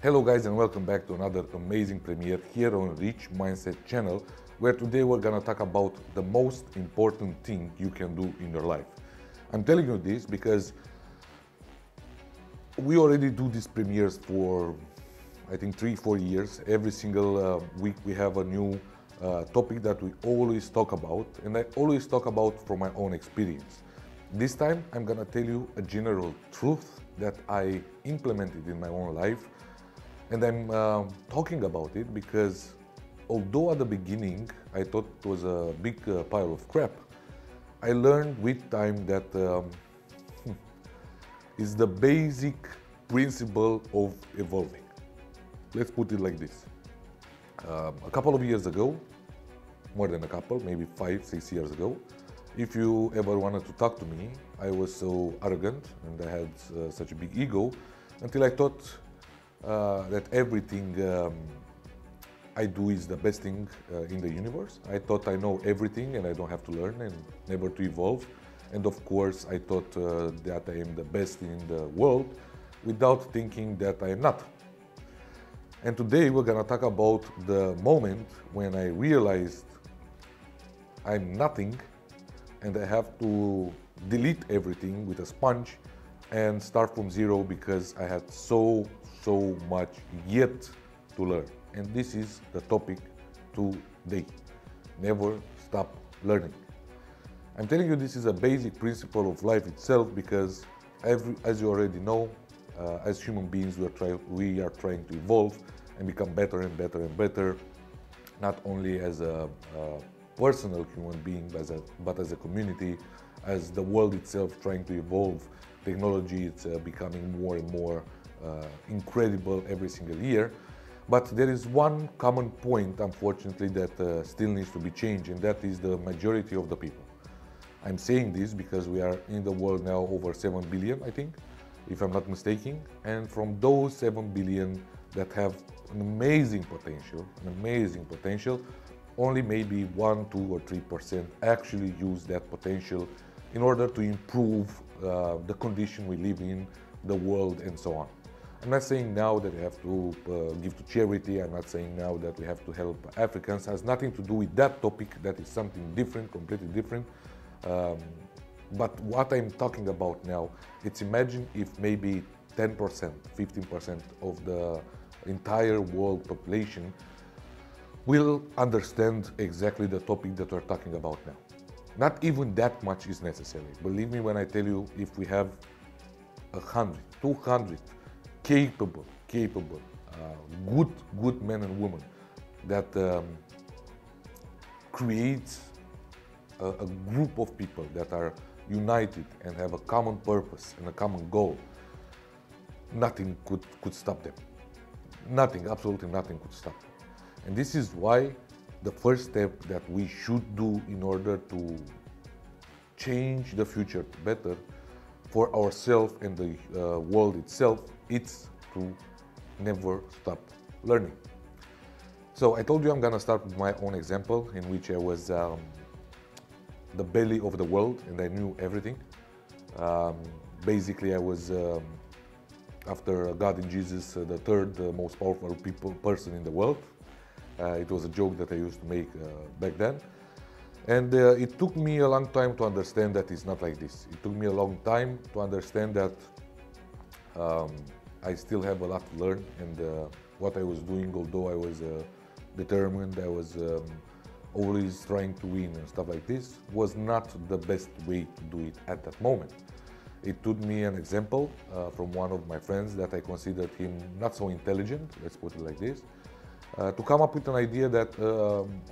Hello guys and welcome back to another amazing premiere here on Rich Mindset channel, where today we're gonna talk about the most important thing you can do in your life. I'm telling you this because we already do these premieres for I think 3-4 years. Every single week we have a new topic that we always talk about, and I always talk about from my own experience. This time I'm gonna tell you a general truth that I implemented in my own life. And I'm talking about it because although at the beginning I thought it was a big pile of crap, I learned with time that it's the basic principle of evolving. Let's put it like this. A couple of years ago, more than a couple, maybe 5-6 years ago, if you ever wanted to talk to me, I was so arrogant and I had such a big ego until I thought that everything I do is the best thing in the universe. I thought I know everything and I don't have to learn and never to evolve. And of course, I thought that I am the best in the world without thinking that I am not. And today we're gonna talk about the moment when I realized I'm nothing and I have to delete everything with a sponge and start from zero because I had so much yet to learn. And this is the topic today. Never stop learning. I'm telling you this is a basic principle of life itself because as you already know, as human beings we are trying to evolve and become better and better and better, not only as a personal human being but as a community, as the world itself trying to evolve. Technology, it's becoming more and more incredible every single year. But there is one common point, unfortunately, that still needs to be changed, and that is the majority of the people. I'm saying this because we are in the world now over 7 billion, I think, if I'm not mistaken. And from those 7 billion that have an amazing potential, only maybe 1, 2, or 3% actually use that potential in order to improve the condition we live in, the world, and so on. I'm not saying now that we have to give to charity. I'm not saying now that we have to help Africans. It has nothing to do with that topic. That is something different, completely different. But what I'm talking about now, it's imagine if maybe 10%, 15% of the entire world population will understand exactly the topic that we're talking about now. Not even that much is necessary. Believe me when I tell you, if we have 100, 200 capable, good men and women that creates a group of people that are united and have a common purpose and a common goal, nothing could stop them. Nothing, absolutely nothing could stop them. And this is why the first step that we should do in order to change the future to better for ourselves and the world itself, it's to never stop learning. So I told you I'm gonna start with my own example in which I was the belly of the world and I knew everything. Basically I was, after God and Jesus, the third most powerful person in the world. It was a joke that I used to make back then. And it took me a long time to understand that it's not like this. It took me a long time to understand that I still have a lot to learn, and what I was doing, although I was determined, I was always trying to win and stuff like this, was not the best way to do it at that moment. It took me an example from one of my friends that I considered him not so intelligent, let's put it like this, to come up with an idea that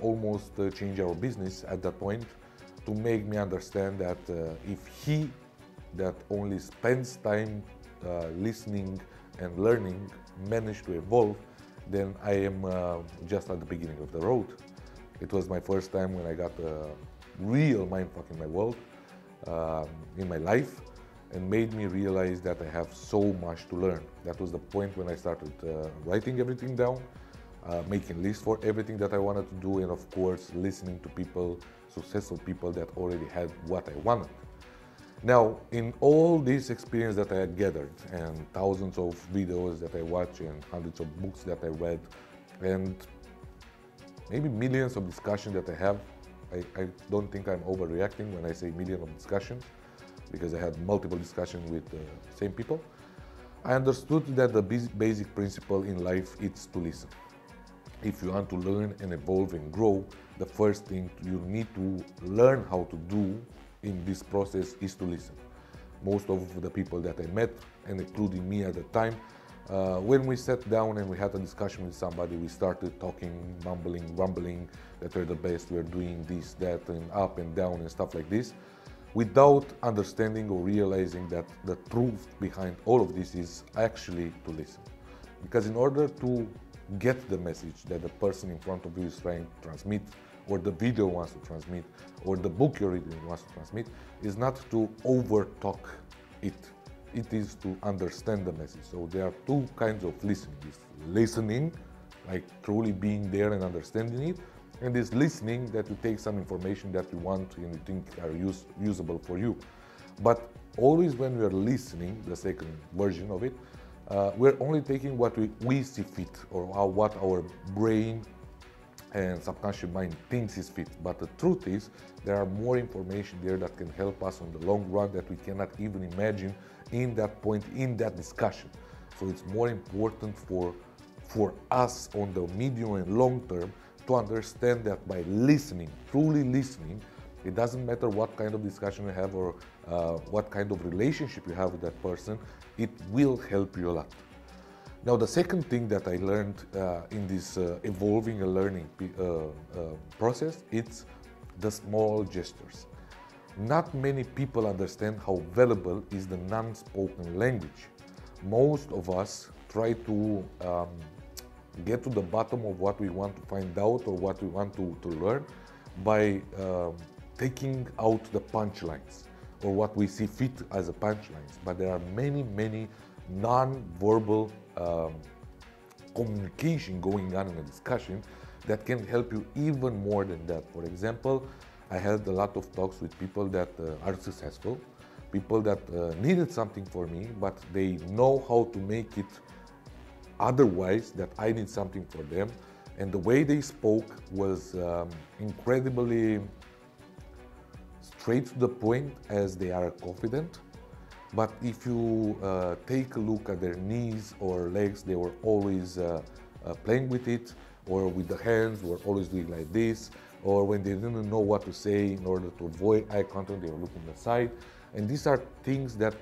almost changed our business at that point, to make me understand that if he that only spends time listening and learning managed to evolve, then I am just at the beginning of the road. It was my first time when I got a real mindfuck in my world, in my life, and made me realize that I have so much to learn. That was the point when I started writing everything down, making lists for everything that I wanted to do, and of course listening to people, successful people that already had what I wanted. Now, in all this experience that I had gathered, and thousands of videos that I watched, and hundreds of books that I read, and maybe millions of discussions that I have, I don't think I'm overreacting when I say millions of discussions, because I had multiple discussions with the same people. I understood that the basic principle in life is to listen. If you want to learn and evolve and grow, the first thing you need to learn how to do in this process is to listen. Most of the people that I met, and including me at the time, when we sat down and we had a discussion with somebody, we started talking, mumbling, rumbling, that we're the best, we're doing this, that, and up and down and stuff like this, without understanding or realizing that the truth behind all of this is actually to listen. Because in order to get the message that the person in front of you is trying to transmit, or the video wants to transmit, or the book you're reading wants to transmit, is not to over-talk it. It is to understand the message. So there are two kinds of listening. This listening, like truly being there and understanding it, and this listening that you take some information that you want and you think are usable for you. But always when we are listening, the second version of it, we're only taking what we see fit, or what our brain and subconscious mind thinks is fit. But the truth is, there are more information there that can help us on the long run that we cannot even imagine in that point, in that discussion. So it's more important for us on the medium and long term to understand that by listening, truly listening, it doesn't matter what kind of discussion you have, or what kind of relationship you have with that person, it will help you a lot. Now, the second thing that I learned in this evolving and learning process, it's the small gestures. Not many people understand how valuable is the non-spoken language. Most of us try to get to the bottom of what we want to find out or what we want to learn by taking out the punchlines, or what we see fit as a punchlines. But there are many non-verbal communication going on in a discussion that can help you even more than that. For example, I had a lot of talks with people that are successful, people that needed something from me, but they know how to make it otherwise, that I need something for them. And the way they spoke was incredibly straight to the point, as they are confident. But if you take a look at their knees or legs, they were always playing with it, or with the hands, were always doing like this, or when they didn't know what to say, in order to avoid eye contact, they were looking aside. And these are things that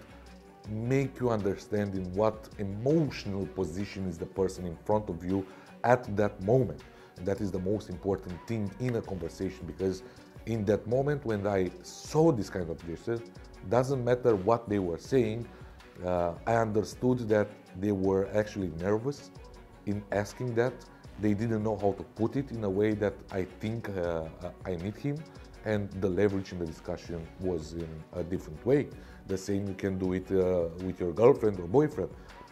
make you understand in what emotional position is the person in front of you at that moment. And that is the most important thing in a conversation, because in that moment when I saw this kind of gestures, doesn't matter what they were saying, I understood that they were actually nervous in asking that. They didn't know how to put it in a way that I think I need him, and the leverage in the discussion was in a different way. The same you can do it with your girlfriend or boyfriend.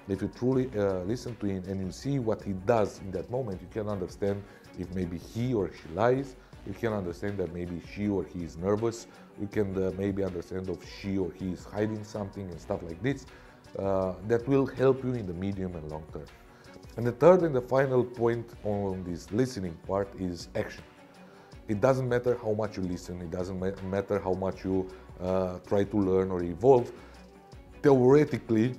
If you truly listen to him and you see what he does in that moment, you can understand if maybe he or she lies. You can understand that maybe she or he is nervous. You can maybe understand if she or he is hiding something and stuff like this. That will help you in the medium and long term. And the third and the final point on this listening part is action. It doesn't matter how much you listen. It doesn't matter how much you try to learn or evolve. Theoretically,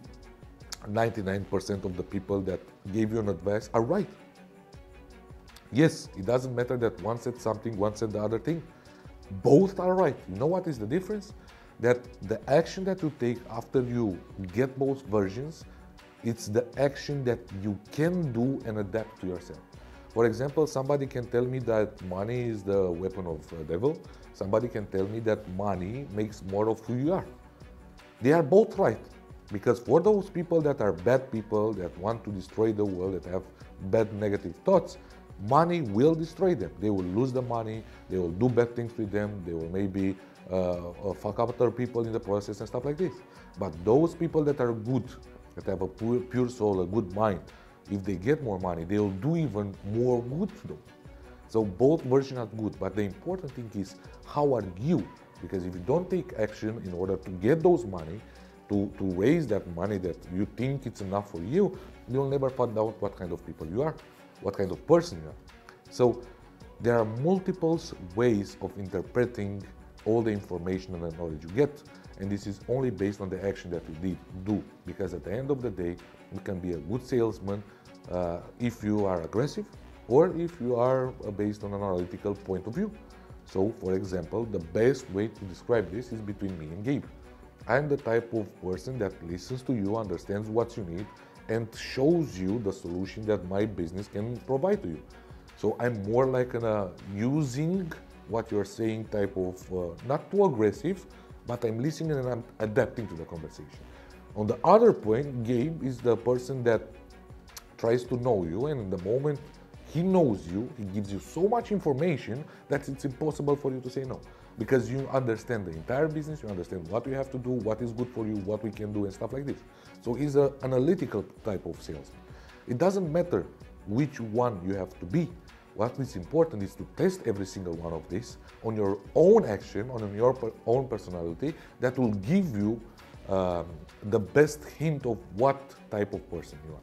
99% of the people that gave you an advice are right. Yes, it doesn't matter that one said something, one said the other thing. Both are right. You know what is the difference? That the action that you take after you get both versions, it's the action that you can do and adapt to yourself. For example, somebody can tell me that money is the weapon of the devil. Somebody can tell me that money makes more of who you are. They are both right. Because for those people that are bad people, that want to destroy the world, that have bad negative thoughts, money will destroy them. They will lose the money, they will do bad things with them, they will maybe fuck up other people in the process and stuff like this. But those people that are good, that have a pure soul, a good mind, if they get more money, they will do even more good to them. So both versions are good, but the important thing is, how are you Because if you don't take action in order to get those money, to raise that money that you think it's enough for you, you'll never find out what kind of people you are, what kind of person you are. So there are multiple ways of interpreting all the information and the knowledge you get, and this is only based on the action that you do. Because at the end of the day, you can be a good salesman if you are aggressive, or if you are based on an analytical point of view. So, for example, the best way to describe this is between me and Gabe. I'm the type of person that listens to you, understands what you need, and shows you the solution that my business can provide to you. So I'm more like using what you're saying type of, not too aggressive, but I'm listening and I'm adapting to the conversation. On the other point, Gabe is the person that tries to know you, and in the moment he knows you, he gives you so much information that it's impossible for you to say no. Because you understand the entire business, you understand what you have to do, what is good for you, what we can do, and stuff like this. So he's an analytical type of salesman. It doesn't matter which one you have to be. What is important is to test every single one of these on your own action, on your own personality, that will give you the best hint of what type of person you are.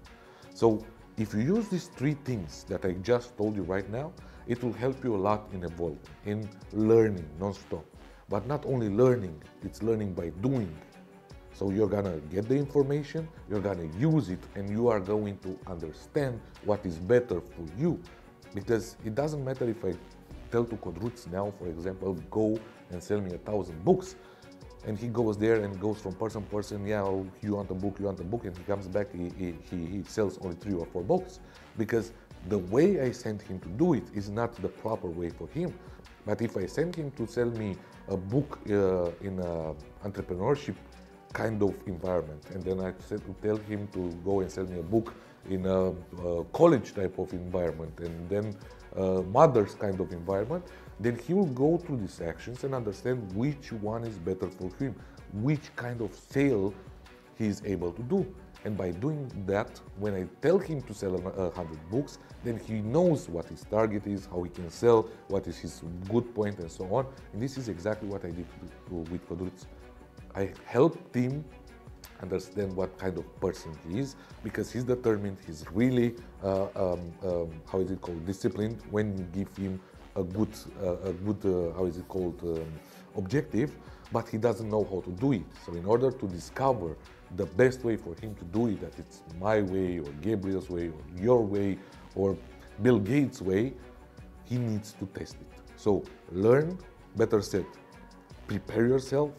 So if you use these three things that I just told you right now, it will help you a lot in evolving, in learning non-stop. But not only learning, it's learning by doing. So you're gonna get the information, you're gonna use it, and you are going to understand what is better for you. Because it doesn't matter if I tell to Codruț now, for example, go and sell me 1,000 books, and he goes there and goes from person to person, yeah, oh, you want a book, and he comes back, he sells only 3 or 4 books. Because the way I sent him to do it is not the proper way for him. But if I send him to sell me a book in an entrepreneurship kind of environment, and then I tell him to go and sell me a book in a college type of environment, and then mother's kind of environment, then he will go through these actions and understand which one is better for him, which kind of sale he is able to do. And by doing that, when I tell him to sell 100 books, then he knows what his target is, how he can sell, what is his good point, and so on. And this is exactly what I did with Codruț. I helped him understand what kind of person he is, because he's determined, he's really, how is it called, disciplined when you give him a good how is it called, objective, but he doesn't know how to do it. So in order to discover the best way for him to do it, that it's my way, or Gabriel's way, or your way, or Bill Gates' way, he needs to test it. So learn, better said, prepare yourself,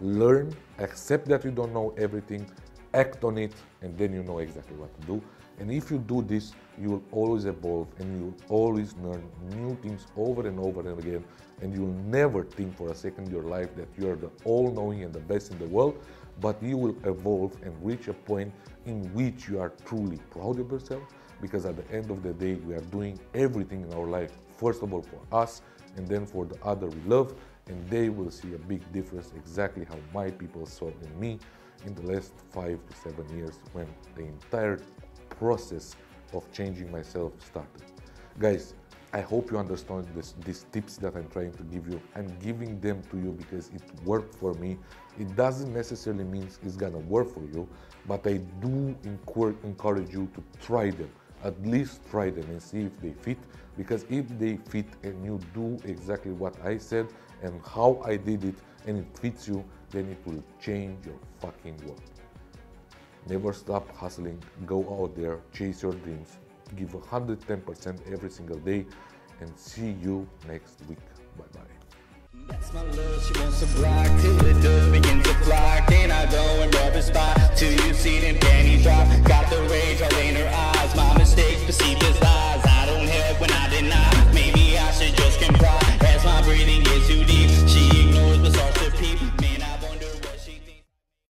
learn, accept that you don't know everything, act on it, and then you know exactly what to do. And if you do this, you will always evolve, and you will always learn new things over and over and again, and you will never think for a second in your life that you are the all-knowing and the best in the world, but you will evolve and reach a point in which you are truly proud of yourself, because at the end of the day, we are doing everything in our life, first of all for us, and then for the other we love, and they will see a big difference, exactly how my people saw in me in the last 5 to 7 years, when the entire process of changing myself started. Guys, I hope you understand these tips that I'm trying to give you. I'm giving them to you because it worked for me. It doesn't necessarily mean it's gonna work for you, but I do encourage you to try them. At least try them and see if they fit, because if they fit and you do exactly what I said and how I did it, and it fits you, then it will change your fucking world. Never stop hustling, go out there, chase your dreams, give 110% every single day, and see you next week. Bye-bye. That's my love, she wants to block till the dove begins to flock. And I go and rub a spot till you see them panties drop.